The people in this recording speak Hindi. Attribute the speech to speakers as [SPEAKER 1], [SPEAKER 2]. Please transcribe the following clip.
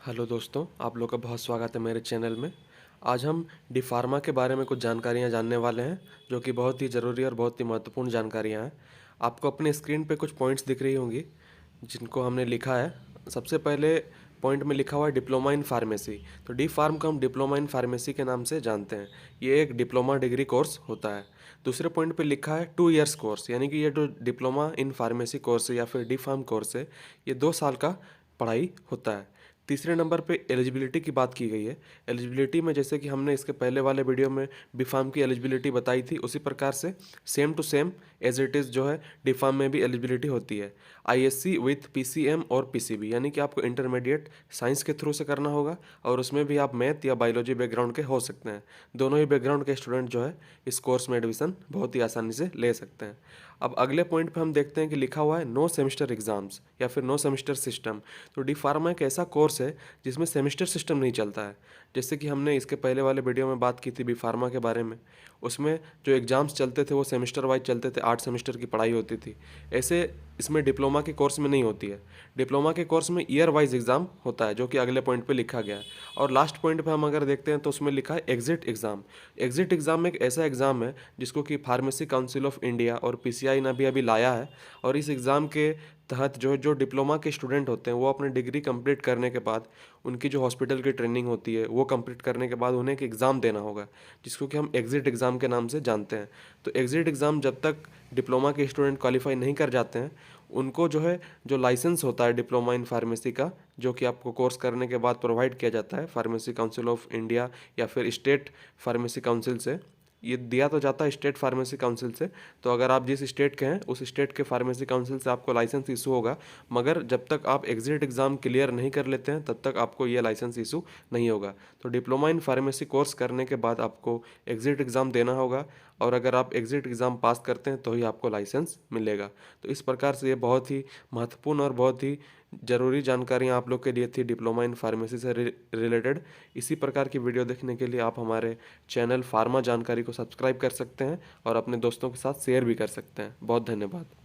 [SPEAKER 1] हेलो दोस्तों, आप लोग का बहुत स्वागत है मेरे चैनल में। आज हम डी फार्मा के बारे में कुछ जानकारियाँ जानने वाले हैं, जो कि बहुत ही ज़रूरी और बहुत ही महत्वपूर्ण जानकारियाँ हैं। आपको अपने स्क्रीन पे कुछ पॉइंट्स दिख रही होंगी, जिनको हमने लिखा है। सबसे पहले पॉइंट में लिखा हुआ है डिप्लोमा इन फार्मेसी। तो डी फार्म को हम डिप्लोमा इन फार्मेसी के नाम से जानते हैं। ये एक डिप्लोमा डिग्री कोर्स होता है। दूसरे पॉइंट पे लिखा है 2 इयर्स कोर्स, यानी कि ये जो डिप्लोमा इन फार्मेसी कोर्स है या फिर डी फार्म कोर्स है, ये 2 साल का पढ़ाई होता है। तीसरे नंबर पे एलिजिबिलिटी की बात की गई है। एलिजिबिलिटी में जैसे कि हमने इसके पहले वाले वीडियो में बी फार्म की एलिजिबिलिटी बताई थी, उसी प्रकार से same to same as it is जो है डी फार्म में भी एलिजिबिलिटी होती है। आईएससी विथ पीसीएम और पीसीबी, यानी कि आपको इंटरमीडिएट साइंस के थ्रू से करना होगा और उसमें भी आप मैथ या बायोलॉजी बैकग्राउंड के हो सकते हैं। दोनों ही बैकग्राउंड के स्टूडेंट जो है इस कोर्स में एडमिशन बहुत ही आसानी से ले सकते हैं। अब अगले पॉइंट पे हम देखते हैं कि लिखा हुआ है नो सेमेस्टर एग्जाम्स या फिर नो सेमेस्टर सिस्टम। तो डी फार्मा एक ऐसा कोर्स है जिसमें सेमेस्टर सिस्टम नहीं चलता है। जैसे कि हमने इसके पहले वाले वीडियो में बात की थी बी फार्मा के बारे में, उसमें जो एग्ज़ाम्स चलते थे वो सेमेस्टर वाइज चलते थे, 8 सेमेस्टर की पढ़ाई होती थी। ऐसे इसमें डिप्लोमा के कोर्स में नहीं होती है। डिप्लोमा के कोर्स में ईयर वाइज एग्ज़ाम होता है, जो कि अगले पॉइंट पे लिखा गया है। और लास्ट पॉइंट पे हम अगर देखते हैं तो उसमें लिखा है एग्जिट एग्ज़ाम। एग्जिट एग्ज़ाम एक ऐसा एग्ज़ाम है जिसको कि फार्मेसी काउंसिल ऑफ इंडिया और पीसीआई ने भी अभी लाया है। और इस एग्ज़ाम के तहत जो डिप्लोमा के स्टूडेंट होते हैं वो अपनी डिग्री कंप्लीट करने के बाद उनकी जो हॉस्पिटल की ट्रेनिंग होती है वो कंप्लीट करने के बाद उन्हें एक एग्ज़ाम देना होगा, जिसको कि हम एग्ज़िट एग्ज़ाम के नाम से जानते हैं। तो एग्ज़िट एग्ज़ाम जब तक डिप्लोमा के स्टूडेंट क्वालिफाई नहीं कर जाते हैं, उनको जो है जो लाइसेंस होता है डिप्लोमा इन फार्मेसी का, जो कि आपको कोर्स करने के बाद प्रोवाइड किया जाता है फार्मेसी काउंसिल ऑफ इंडिया या फिर स्टेट फार्मेसी काउंसिल से। ये दिया तो जाता है स्टेट फार्मेसी काउंसिल से। तो अगर आप जिस स्टेट के हैं उस स्टेट के फार्मेसी काउंसिल से आपको लाइसेंस इशू होगा, मगर जब तक आप एग्जिट एग्ज़ाम क्लियर नहीं कर लेते हैं तब तक आपको ये लाइसेंस इशू नहीं होगा। तो डिप्लोमा इन फार्मेसी कोर्स करने के बाद आपको एग्जिट एग्ज़ाम देना होगा, और अगर आप एग्जिट एग्ज़ाम पास करते हैं तो ही आपको लाइसेंस मिलेगा। तो इस प्रकार से ये बहुत ही महत्वपूर्ण और बहुत ही ज़रूरी जानकारियाँ आप लोग के लिए थी डिप्लोमा इन फार्मेसी से रिलेटेड। इसी प्रकार की वीडियो देखने के लिए आप हमारे चैनल फार्मा जानकारी को सब्सक्राइब कर सकते हैं और अपने दोस्तों के साथ शेयर भी कर सकते हैं। बहुत धन्यवाद।